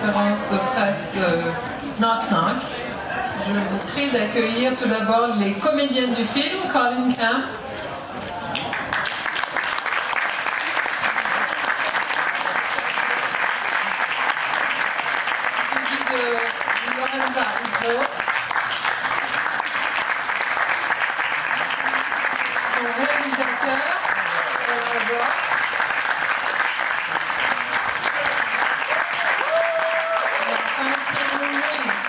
conférence de presse Knock Knock. Je vous prie d'accueillir tout d'abord les comédiennes du film, Colleen Camp. Suivi de Lorenza Izzo. Son réalisateur, Eli Roth. Keanu Reeves.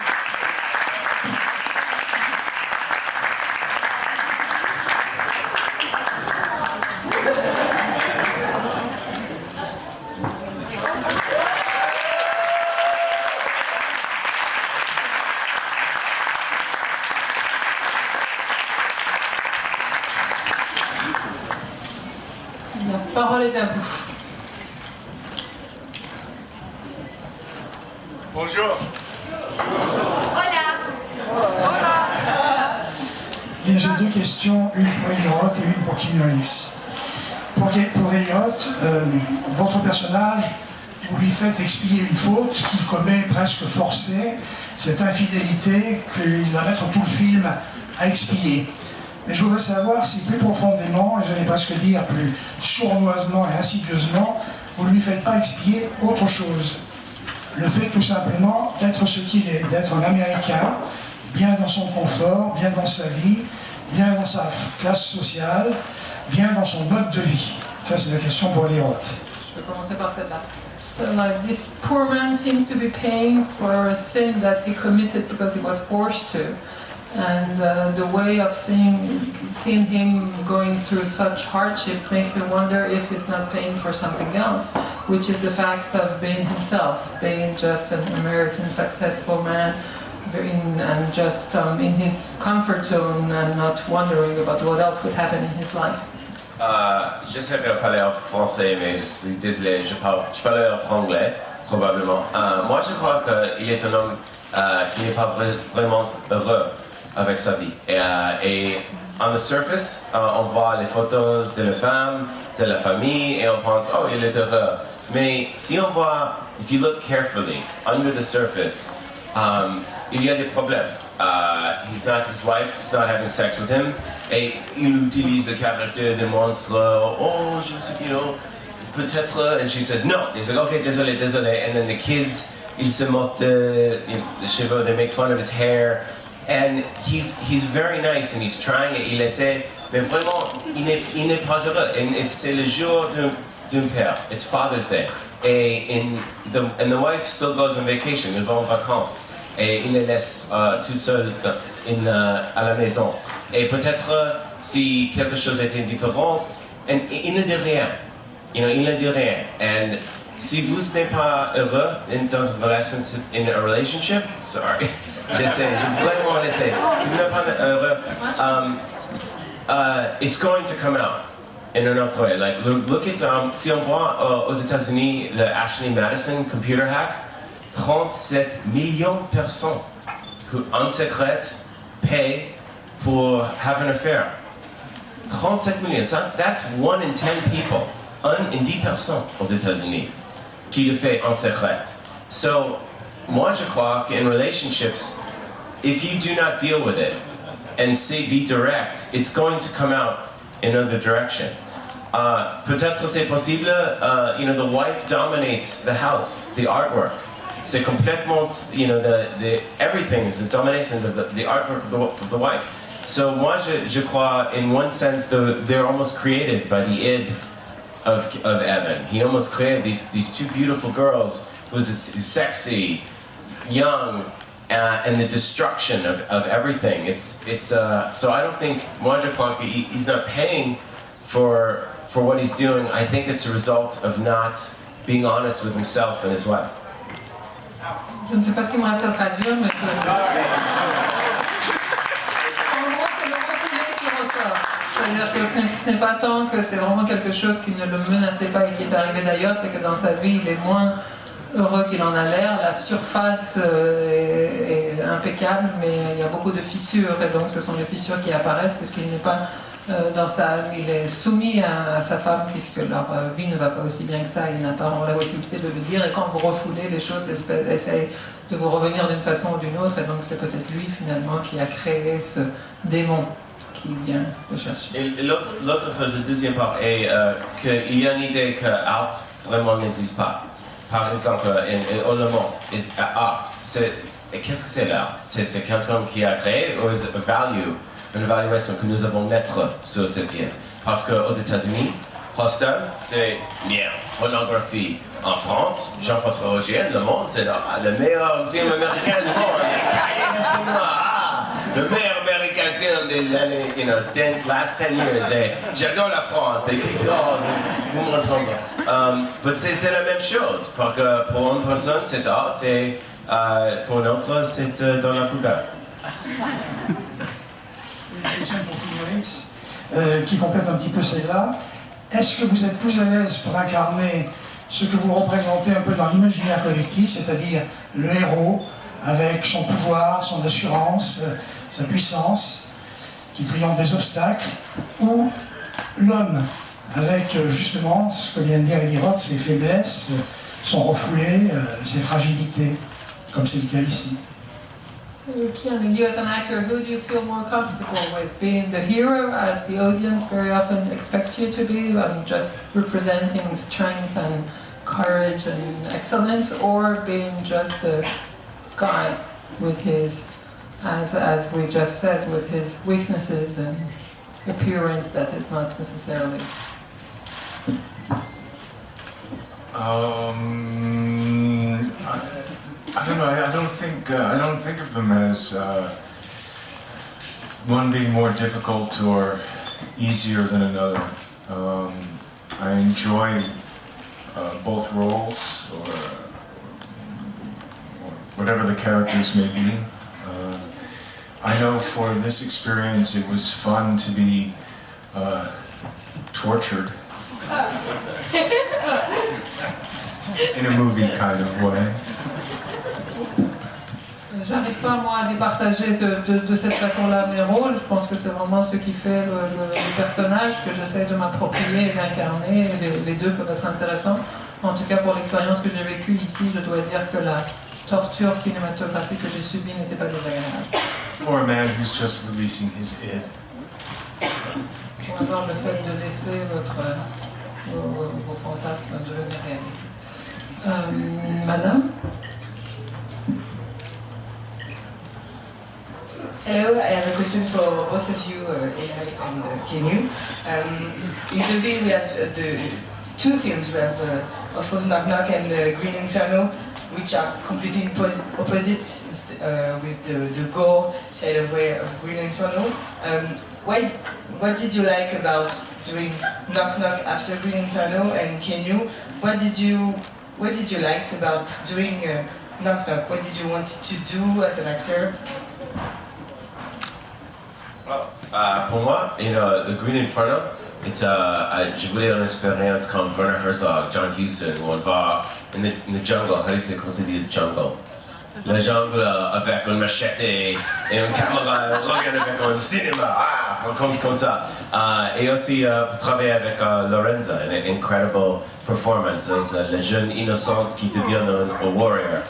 La parole est à vous. Bonjour. J'ai deux questions, une pour Eli Roth et une pour Keanu Reeves. Pour Eli Roth, votre personnage, vous lui faites expier une faute qu'il commet presque forcée, cette infidélité qu'il va mettre tout le film à expier. Mais je voudrais savoir si plus profondément, et j'allais presque dire plus sournoisement et insidieusement, vous ne lui faites pas expier autre chose. Le fait tout simplement d'être ce qu'il est, d'être un Américain, bien dans son confort, bien dans sa vie, bien dans sa classe sociale, bien dans son mode de vie. Ça, c'est la question pour Eli Roth. Je vais commencer par celle-là. So, like, this poor man seems to be paying for a sin that he committed because he was forced to. And the way of seeing him going through such hardship makes me wonder if he's not paying for something else, which is the fact of being himself, being just an American successful man, and just in his comfort zone and not wondering about what else could happen in his life. J'essaie de parler en français, mais je suis désolé, je parle en anglais, probablement. Moi, je crois qu'il est un homme qui n'est pas vraiment heureux avec sa vie. Et on the surface, on voit les photos de la femme, de la famille, et on pense, oh, il est heureux. Mais si on voit, if you look carefully, under the surface, il y a des problèmes. His wife is not having sex with him, et il utilise le caractère de monstre, oh, je sais, peut-être, and she said, no. He's like, okay, désolé, and then the kids, ils se moquent de cheveux, they make fun of his hair. And he's very nice and he's trying it, il essaie, mais vraiment, il n'est pas heureux. Et c'est le jour d'un père, it's Father's Day. And the wife still goes on vacation, elle va en vacances. Et il les laisse tout seul à la maison. Et peut-être si quelque chose était différent, il ne dit rien. Il ne dit rien. And si vous n'êtes pas heureux dans une relationship, sorry. J'essaie, je vraiment essaie. Si vous n'êtes pas heureux, it's going to come out in another way. Like, look at, si on voit aux États-Unis le Ashley Madison computer hack, 37 millions de personnes en secret paient pour have an affair. 37 millions, that's 1 in 10 people, 1 in 10 personnes aux États-Unis qui le fait en secret. So, moi je crois qu'in relationships, if you do not deal with it and be direct, it's going to come out in another direction. Peut-être c'est possible, the wife dominates the house, the artwork. C'est complètement, everything is the domination of the artwork of the wife. So moi je crois, in one sense, they're almost created by the id of Evan. He almost created these two beautiful girls who's sexy, young, and the destruction of everything. So I don't think, moi je crois he's not paying for what he's doing. I think it's a result of not being honest with himself and his wife. Je ne sais pas ce qu'il me reste à traduire, mais en gros, c'est le reculé qui ressort. C'est-à-dire que ce n'est pas tant que c'est vraiment quelque chose qui ne le menaçait pas et qui est arrivé d'ailleurs, c'est que dans sa vie, il est moins heureux qu'il en a l'air. La surface est impeccable, mais il y a beaucoup de fissures, et donc ce sont les fissures qui apparaissent, puisqu'il n'est pas il est soumis à sa femme puisque leur vie ne va pas aussi bien que ça, il n'a pas vraiment la possibilité de le dire, et quand vous refoulez, les choses essayent de vous revenir d'une façon ou d'une autre, et donc c'est peut-être lui finalement qui a créé ce démon qui vient le chercher. Et l'autre chose, le deuxième part, est qu'il y a une idée que art vraiment n'existe pas. Par exemple, en allemand, art, qu'est-ce que c'est l'art? C'est quelqu'un qui a créé ou est une évaluation que nous allons mettre sur cette pièce? Parce qu'aux États-Unis, hostel, c'est merde, pornographie. En France, Jean-François Roger, Le Monde, c'est le meilleur film américain du monde, le meilleur américain film des années, last 10 years. Et j'adore la France. Et vous m'entendez. Mais c'est la même chose. Parce que pour une personne, c'est art et pour une autre, c'est dans la poubelle. Une question pour Keanu Reeves, qui complète un petit peu celle-là. Est-ce que vous êtes plus à l'aise pour incarner ce que vous représentez un peu dans l'imaginaire collectif, c'est-à-dire le héros avec son pouvoir, son assurance, sa puissance, qui triomphe des obstacles, ou l'homme avec justement ce que vient de dire Eli Roth, ses faiblesses, son refoulé, ses fragilités, comme c'est le cas ici. So Keanu, you as an actor, who do you feel more comfortable with? Being the hero, as the audience very often expects you to be, just representing strength and courage and excellence, or being just a guy with his, as we just said, with his weaknesses and appearance that is not necessarily. I don't know. I don't think of them as one being more difficult or easier than another. I enjoy both roles, or whatever the characters may be. I know for this experience, it was fun to be tortured in a movie kind of way. J'arrive pas moi à départager de cette façon-là mes rôles. Je pense que c'est vraiment ce qui fait le personnage que j'essaie de m'approprier et d'incarner. Les deux peuvent être intéressants. En tout cas, pour l'expérience que j'ai vécue ici, je dois dire que la torture cinématographique que j'ai subie n'était pas désagréable. Or a man who's just releasing his id. Pour avoir le fait de laisser vos fantasmes devenir réalité. Madame? Hello, I have a question for both of you, Eli and Keanu. In the film we have the two films. We have, of course, Knock Knock and Green Inferno, which are completely opposite with the gore side of way of Green Inferno. What did you like about doing Knock Knock after Green Inferno, and Keanu, what did you like about doing Knock Knock? What did you want to do as an actor? Pour moi, the Green Inferno, je voulais une expérience comme Werner Herzog, John Huston, où on va in the jungle. How do you say le jungle? Le jungle avec une machette et une caméra, on regarde avec un cinéma, comme ça. Et aussi travailler avec Lorenza, une incredible performance, la jeune innocente qui devient un warrior.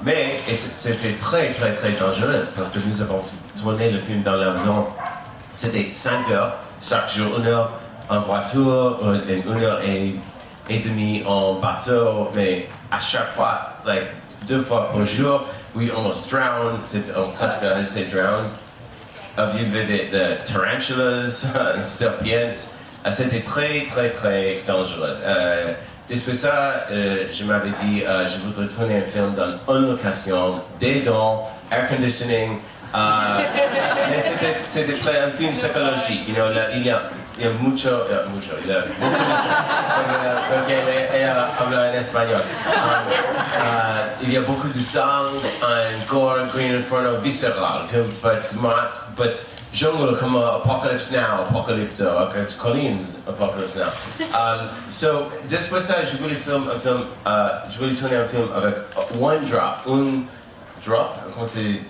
Mais c'était très très très dangereux parce que nous avons tourné le film dans la maison. C'était 5 heures chaque jour, 1 heure en voiture, 1 heure et demie en bateau, mais à chaque fois, 2 fois par jour, we almost drowned. C'était presque, how do you say drowned? Il y avait des tarantulas, serpents. C'était très très très dangereux. Depuis ça, je m'avais dit, je voudrais tourner un film dans une location, des dents, air conditioning. Mais c'était un film psychologique, il y a beaucoup de en espagnol. Il y a beaucoup de sang, un gore, Green Inferno, viscéral, but jungle comme Apocalypse Now, Colleen Apocalypse Now. So, depuis ça, je voulais tourner un film avec un drop, comment c'est,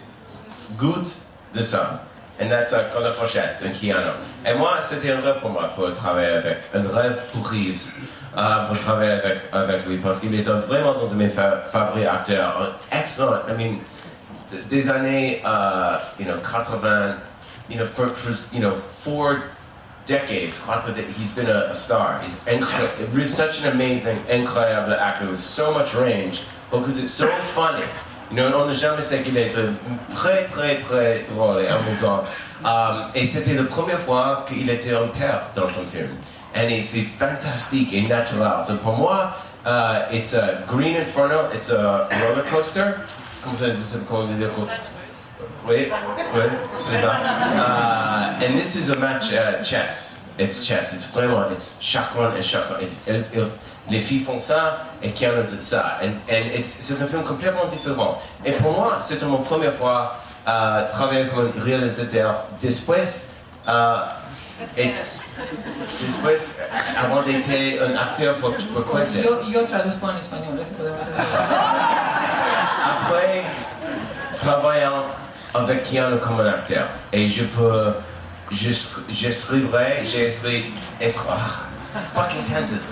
goutte de sang. And that's comme la fourchette, un Keanu. Et moi, c'était un rêve pour moi, pour travailler avec, un rêve pour Reeves, pour travailler avec lui, parce qu'il est vraiment un de mes favoris acteurs, excellent. I mean, des années, 80, for 4 decades, he's been a star. He's such an amazing, incroyable actor with so much range, but it's so funny. On n'a jamais dit qu'il était très, très, très drôle et amusant. Et c'était la première fois qu'il était un père dans son film. Et c'est fantastique et naturel. So pour moi, it's a Green Inferno, it's a roller coaster. Comment ça dit? Oui, c'est ça. And this is a match chess. It's chess. It's vraiment, it's chacun et chacun. Les filles font ça et Keanu fait ça. C'est un film complètement différent. Et pour moi, c'était ma première fois travailler comme un réalisateur. Después, avant d'être un acteur pour Quentin. Yo traduzco en español, eso podemos decir. Après, travaillant avec Keanu comme un acteur. Et fucking tenses.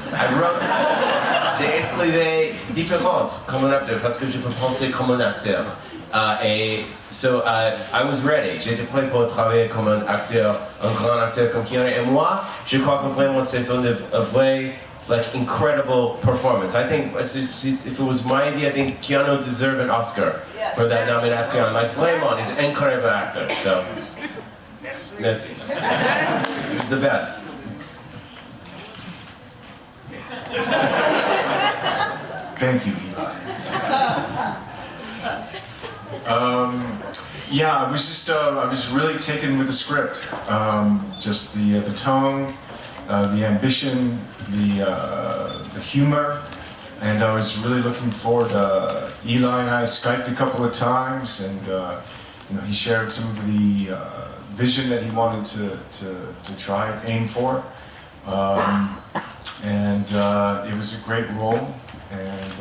J'ai escrivé différentes comme un acteur parce que je peux penser comme un acteur. I was ready. J'étais prêt pour travailler comme un acteur, un grand acteur comme Keanu. Et moi, je crois que vraiment c'est une vraie, incredible performance. I think if it was my idea, I think Keanu deserved an Oscar for that nomination. Vraiment, he's an incredible actor. So, merci. He was the best. Thank you, Eli. Yeah, I was really taken with the script. Just the tone, the ambition, the humor, and I was really looking forward. Eli and I Skyped a couple of times, and he shared some of the vision that he wanted to try and aim for. It was a great role, and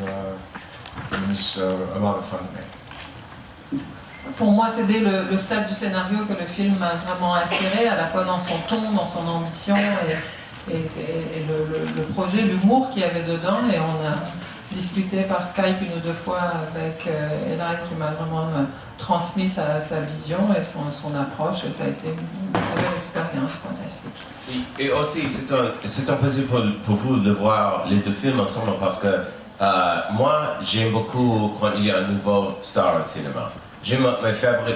it was a lot of fun to make. Pour moi, c'est dès le stade du scénario que le film m'a vraiment attiré, à la fois dans son ton, dans son ambition et le projet, l'humour qu'il y avait dedans. Et on a discuté par Skype 1 ou 2 fois avec Eli qui m'a vraiment transmis sa vision et son approche. Et ça a été une très belle expérience, fantastique. Et aussi, c'est un plaisir pour vous de voir les deux films ensemble parce que moi, j'aime beaucoup quand il y a un nouveau star au cinéma. J'aime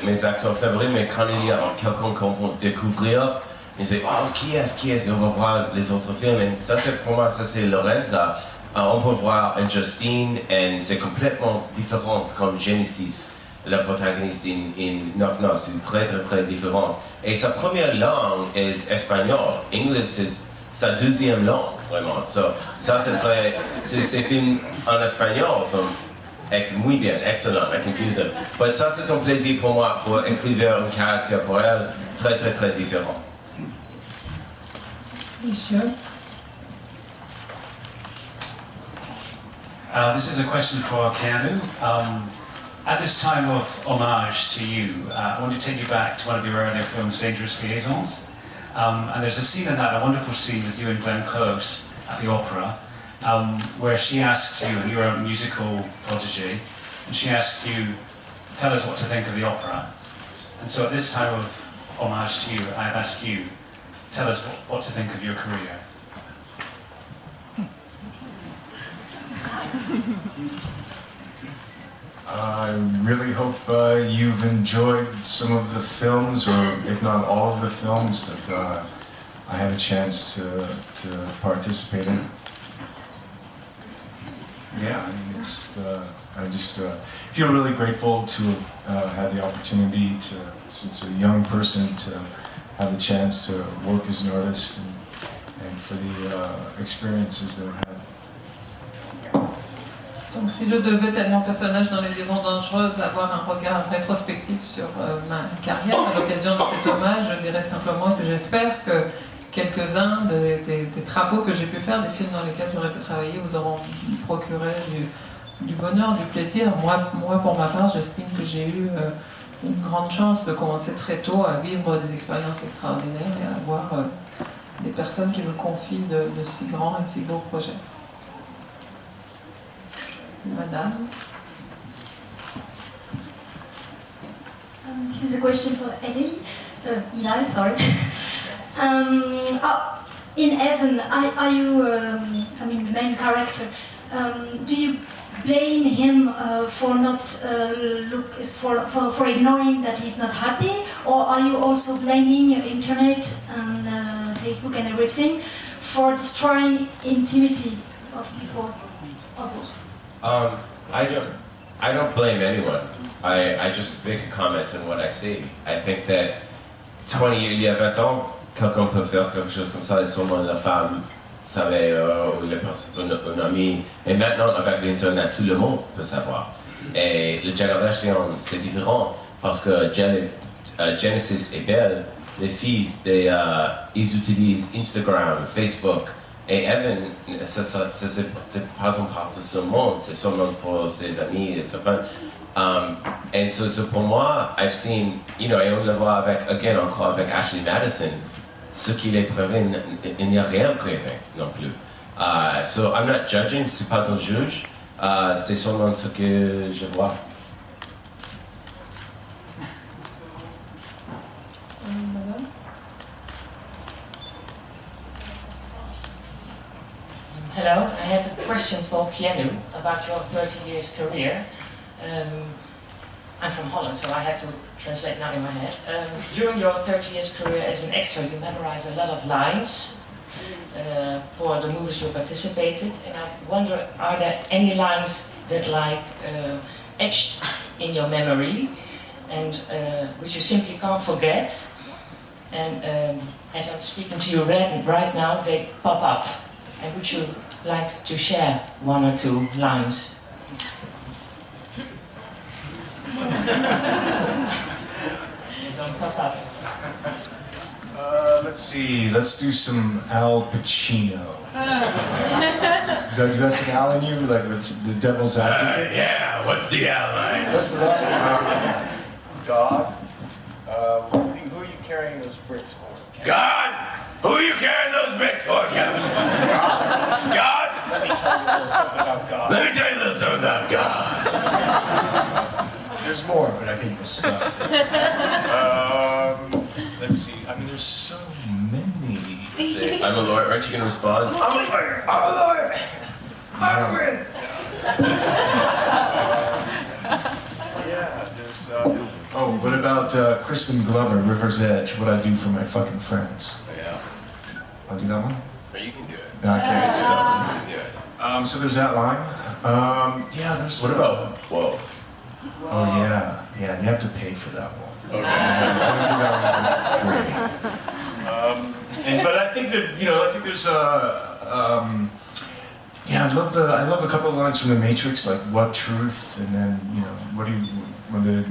mes acteurs favoris, mais quand il y a quelqu'un qu'on peut découvrir, ils disent oh, qui est-ce, et on va voir les autres films. Et ça, pour moi, ça c'est Lorenza. On peut voir Justine, et c'est complètement différent comme Genesis, la protagoniste in Knock Knock, c'est très très très différente. Et sa première langue est espagnol. English c'est sa deuxième langue, vraiment. So, ça c'est très, ces films en espagnol sont muy bien, excellent, I confuse them. Mais ça c'est un plaisir pour moi pour écrire un caractère pour elle très très très différent. Monsieur. This is a question for Keanu. At this time of homage to you, I want to take you back to one of your earlier films, Dangerous Liaisons. And there's a scene in that, a wonderful scene with you and Glenn Close at the opera, where she asks you, and you're a musical prodigy, and she asks you, tell us what to think of the opera. And so at this time of homage to you, I've asked you, tell us what to think of your career. I really hope you've enjoyed some of the films, or if not all of the films that I had a chance to participate in. Yeah, I just feel really grateful to have had the opportunity to, since a young person, to have the chance to work as an artist and for the experiences that I've had. Donc si je devais, tellement personnage dans les liaisons dangereuses, avoir un regard rétrospectif sur ma carrière à l'occasion de cet hommage, je dirais simplement que j'espère que quelques-uns des travaux que j'ai pu faire, des films dans lesquels j'aurais pu travailler, vous auront procuré du bonheur, du plaisir. Moi, pour ma part, j'estime que j'ai eu une grande chance de commencer très tôt à vivre des expériences extraordinaires et à avoir des personnes qui me confient de si grands et si beaux projets. Madame. This is a question for Eli, sorry. In Heaven, are you, the main character, do you blame him for not for ignoring that he's not happy, or are you also blaming internet and Facebook and everything for destroying intimacy of people? I don't blame anyone. I just make a comment on what I see. I think that il y a 20 ans, quelqu'un peut faire quelque chose comme ça et sûrement la femme savait ou un ami. Et maintenant, avec l'Internet, tout le monde peut savoir. Et la génération, c'est différent parce que Genesis est belle. Les filles, ils utilisent Instagram, Facebook. Et Evan, c'est pas une part de ce monde, c'est seulement pour ses amis et ses fans. And so pour moi, I've seen, et on le voit encore avec Ashley Madison, ce qu'il est prévu, il n'y a rien prévu non plus. So I'm not judging, je ne suis pas un juge, c'est seulement ce que je vois. Hello, I have a question for Keanu about your 30 years career. I'm from Holland, so I had to translate now in my head. During your 30 years career as an actor, you memorized a lot of lines for the movies you participated, and I wonder, are there any lines that etched in your memory, and which you simply can't forget? And as I'm speaking to you right now, they pop up. And would you like to share one or two lines? Let's see. Let's do some Al Pacino. You guys have Al in you, like with the Devil's Advocate? Yeah. What's the outline? What's that? God. Who are you carrying those bricks for? God? Who are you carrying those bricks for, Kevin? God? Let me tell you a little something about God. Let me tell you a little something about God. There's more, but I think the stuff. Let's see. I mean, there's so many. Say, I'm a lawyer. Aren't you going to respond? I'm a lawyer. I'm a lawyer. I'm a Yeah, there's. Oh, what about Crispin Glover, River's Edge? What I do for my fucking friends. Yeah. I'll do that one. Or you can do it. No, I can't do that one. You can do it. So there's that line. Yeah, there's. What about Whoa? Oh yeah, you have to pay for that one. Okay. But I think that there's I love a couple of lines from The Matrix, like "What truth," and then when the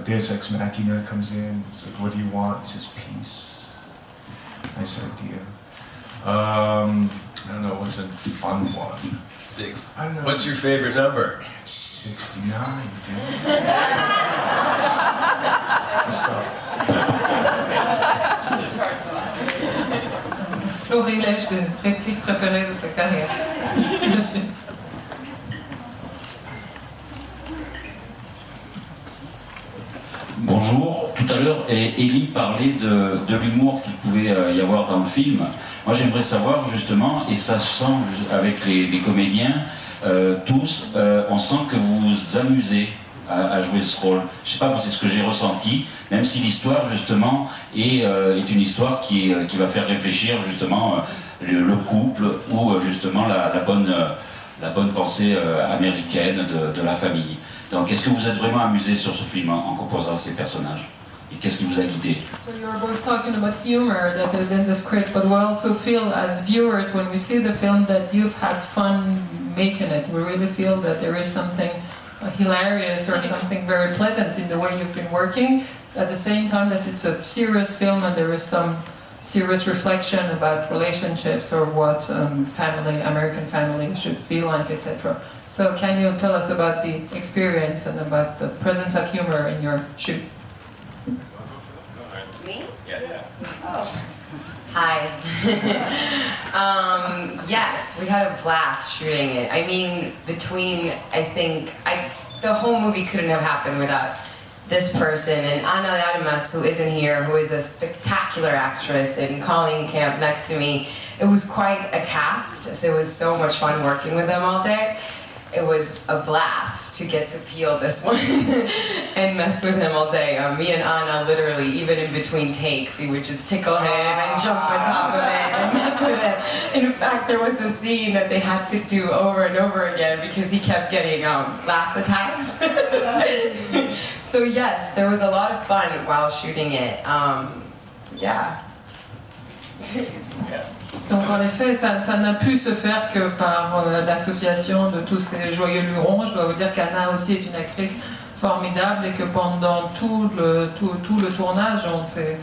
Deus Ex Machina comes in, it's like, "What do you want?" It says peace. Nice idea. I don't know, what's a fun one? 6. I don't know. What's your favorite number? 69, dude. Good stuff. Florilège de répliques préférées de sa carrière. Monsieur. Bonjour. Tout à l'heure, Eli parlait de l'humour qu'il pouvait y avoir dans le film. Moi, j'aimerais savoir justement, et ça se sent avec les comédiens, tous, on sent que vous vous amusez à jouer ce rôle. Je sais pas, moi c'est ce que j'ai ressenti, même si l'histoire justement est une histoire qui va faire réfléchir justement le couple ou justement la bonne pensée américaine de la famille. Donc est-ce que vous êtes vraiment amusé sur ce film en composant ces personnages? Et qu'est-ce qui vous a guidé? So you're both talking about humor that is in the script, but we also feel as viewers when we see the film that you've had fun making it. We really feel that there is something hilarious or something very pleasant in the way you've been working. At the same time that it's a serious film and there is some serious reflection about relationships or what American family should be like, etc. So can you tell us about the experience and about the presence of humor in your shoot? Me? Yes. Oh. Hi. Yes, we had a blast shooting it. I mean, the whole movie couldn't have happened without this person, and Ana Adamas, who isn't here, who is a spectacular actress, and Colleen Camp next to me. It was quite a cast, so it was so much fun working with them all day. It was a blast to get to peel this one and mess with him all day. Me and Anna, literally, even in between takes, we would just tickle him and jump on top of it and mess with him. And in fact, there was a scene that they had to do over and over again because he kept getting laugh attacks. So yes, there was a lot of fun while shooting it. Yeah. Donc en effet, ça n'a pu se faire que par l'association de tous ces joyeux lurons. Je dois vous dire qu'Anna aussi est une actrice formidable et que pendant tout le tournage, on s'est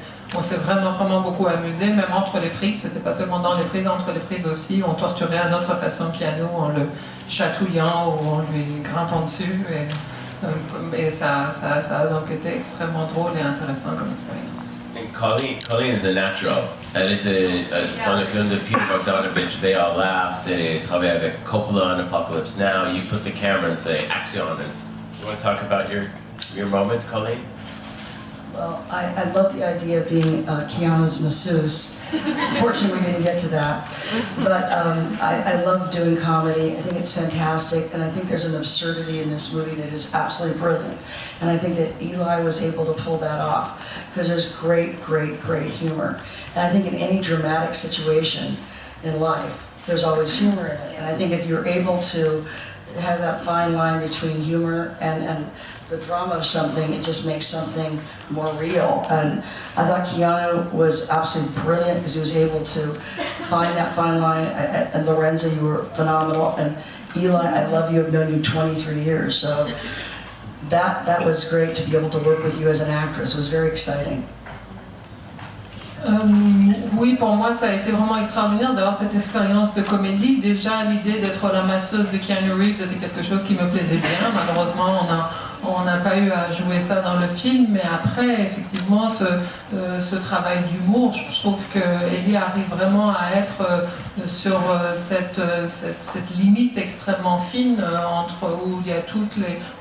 vraiment beaucoup amusé, même entre les prises. C'était pas seulement dans les prises, entre les prises aussi. On torturait à notre façon Keanu en le chatouillant ou en lui grimpant dessus. Et ça a donc été extrêmement drôle et intéressant comme expérience. And Colleen is a natural. Elle était dans le film de Peter Bogdanovich, they all laughed. Elle travaillait avec Coppola on Apocalypse Now. You put the camera and say, action. And you want to talk about your moment, Colleen? Well, I love the idea of being Keanu's masseuse. Fortunately, we didn't get to that. But I love doing comedy. I think it's fantastic. And I think there's an absurdity in this movie that is absolutely brilliant. And I think that Eli was able to pull that off because there's great humor. And I think in any dramatic situation in life, there's always humor in it. And I think if you're able to have that fine line between humor and the drama of something, it just makes something more real. And I thought Keanu was absolutely brilliant because he was able to find that fine line. And Lorenza, you were phenomenal. And Eli, I love you. I've known you 23 years. So that was great to be able to work with you as an actress. It was very exciting. Oui, pour moi, ça a été vraiment extraordinaire d'avoir cette expérience de comédie. Déjà, l'idée d'être la masseuse de Keanu Reeves, c'était quelque chose qui me plaisait bien. Malheureusement, on n'a pas eu à jouer ça dans le film, mais après, effectivement, ce travail d'humour, je trouve que Eli arrive vraiment à être sur cette limite extrêmement fine entre où il y a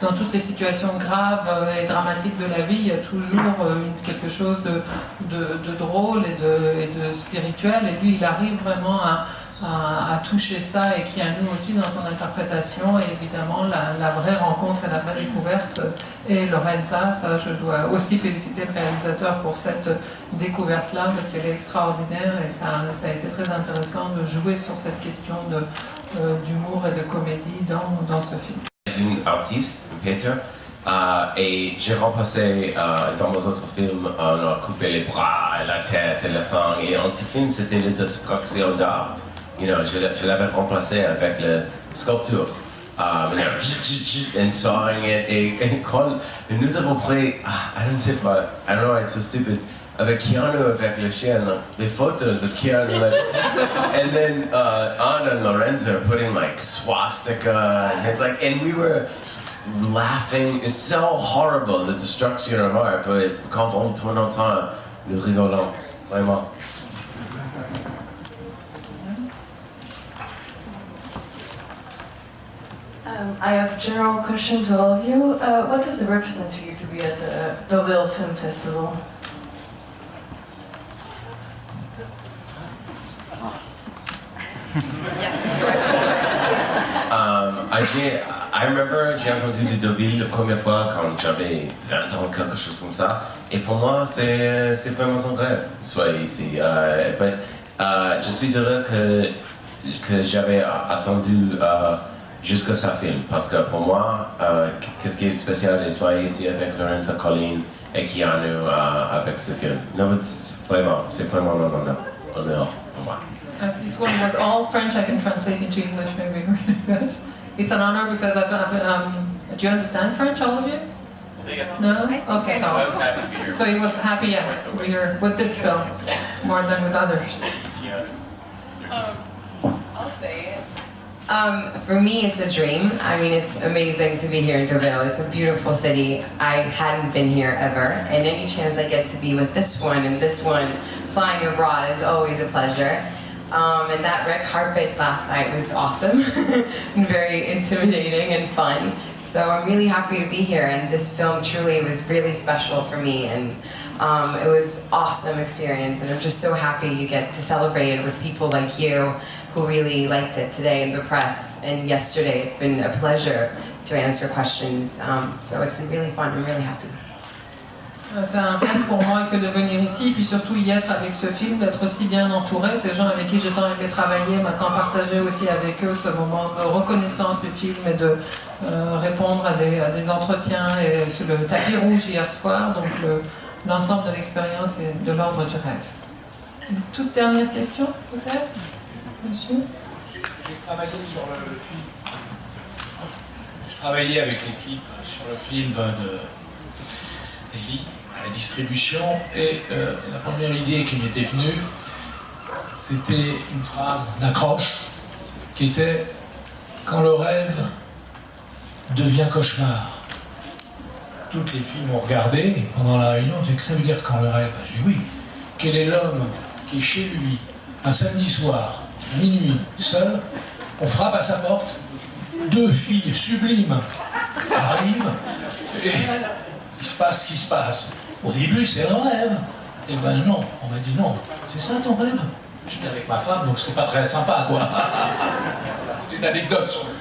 dans toutes les situations graves et dramatiques de la vie, il y a toujours quelque chose de drôle et de spirituel, et lui, il arrive vraiment à toucher ça, et Keanu aussi dans son interprétation, et évidemment la vraie rencontre et la vraie découverte. Et Lorenza, ça je dois aussi féliciter le réalisateur pour cette découverte-là, parce qu'elle est extraordinaire, et ça a été très intéressant de jouer sur cette question d'humour et de comédie dans ce film. C'est une artiste, Peter, et j'ai remplacé dans mes autres films, on a coupé les bras, la tête et le sang, et dans ce film c'était une destruction d'art. Je l'avais remplacé avec la sculpture, and sawing it, et quand nous avons pris, I don't know, it's so stupid, avec Keanu, avec le chien, les photos of Keanu, and then Anna and Lorenza are putting swastika, and we were laughing. It's so horrible, the destruction of art, but quand on tourne en temps, nous rigolons, vraiment. I have a general question to all of you. What does it represent to you to be at the Deauville Film Festival? I remember, j'ai entendu de Deauville la première fois quand j'avais 20 ans, quelque chose comme ça. Et pour moi, c'est vraiment un rêve, soit ici. Je suis heureux que j'avais attendu jusqu'à ce film, parce que pour moi, qu'est-ce qui est spécial de soyez ici avec Lorenza, Colleen et Keanu avec ce film. Non, c'est vraiment un honneur pour moi. This one was all French. I can translate into English maybe. Good. It's an honor because do you understand French, all of you? No? Okay. I was happy to be here. So he was happy to be here with this film more than with others. I'll say it. For me, it's a dream. I mean, it's amazing to be here in Deauville. It's a beautiful city. I hadn't been here ever, and any chance I get to be with this one and this one flying abroad is always a pleasure. And that red carpet last night was awesome and very intimidating and fun. So I'm really happy to be here, and this film truly was really special for me, and it was awesome experience, and I'm just so happy you get to celebrate it with people like you who really liked it today in the press and yesterday. It's been a pleasure to answer questions, so it's been really fun. I'm really happy. C'est un rêve pour moi que de venir ici, puis surtout y être avec ce film, d'être aussi bien entouré. Ces gens avec qui j'ai tant aimé travailler, maintenant partager aussi avec eux ce moment de reconnaissance du film et de répondre à des entretiens et sur le tapis rouge hier soir. Donc l'ensemble de l'expérience est de l'ordre du rêve. Une toute dernière question, peut-être, monsieur? J'ai travaillé sur le film. J'ai travaillé avec l'équipe sur le film de Eli, à la distribution, et la première idée qui m'était venue, c'était une phrase d'accroche qui était « Quand le rêve devient cauchemar ». Toutes les filles m'ont regardé pendant la réunion, qu'est-ce que ça veut dire quand le rêve? J'ai dit oui. Quel est l'homme qui est chez lui, un samedi soir, minuit, seul, on frappe à sa porte, deux filles sublimes arrivent, et il se passe ce qui se passe. Au début, c'est un rêve. Et ben non, on m'a dit non, c'est ça ton rêve? J'étais avec ma femme, donc c'était pas très sympa, quoi. C'est une anecdote sur le film.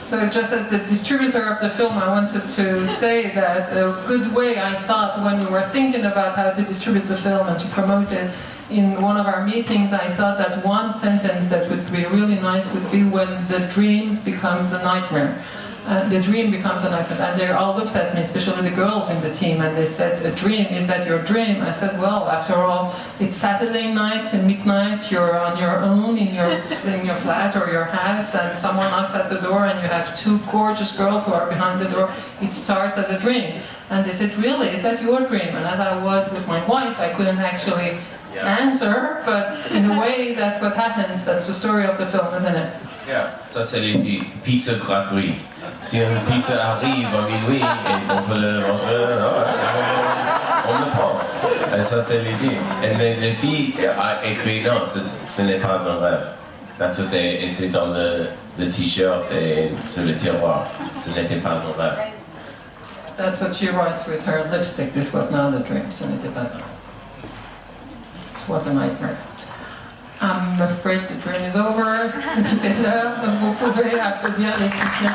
So just as the distributor of the film, I wanted to say that a good way, I thought, when we were thinking about how to distribute the film and to promote it, in one of our meetings, I thought that one sentence that would be really nice would be when the dreams becomes a nightmare. The dream becomes a nightmare. And they all looked at me, especially the girls in the team, and they said, a dream, is that your dream? I said, well, after all, it's Saturday night and midnight, you're on your own in your flat or your house, and someone knocks at the door and you have two gorgeous girls who are behind the door. It starts as a dream. And they said, really, is that your dream? And as I was with my wife, I couldn't actually answer, but in a way, that's what happens. That's the story of the film, isn't it? Yeah, ça c'est les pizza gratuit. Si une pizza arrive à minuit et on peut le manger, on le prend. Et ça c'est l'idée. Et les filles ont écrit non, ce n'est pas un rêve. Et c'est dans le t-shirt et sur le tiroir. Ce n'était pas un rêve. That's what she writes with her lipstick. This was not a dream. Ce n'était pas un rêve. It was a nightmare. I'm afraid the dream is over. C'est l'heure, donc vous pouvez applaudir les Christians.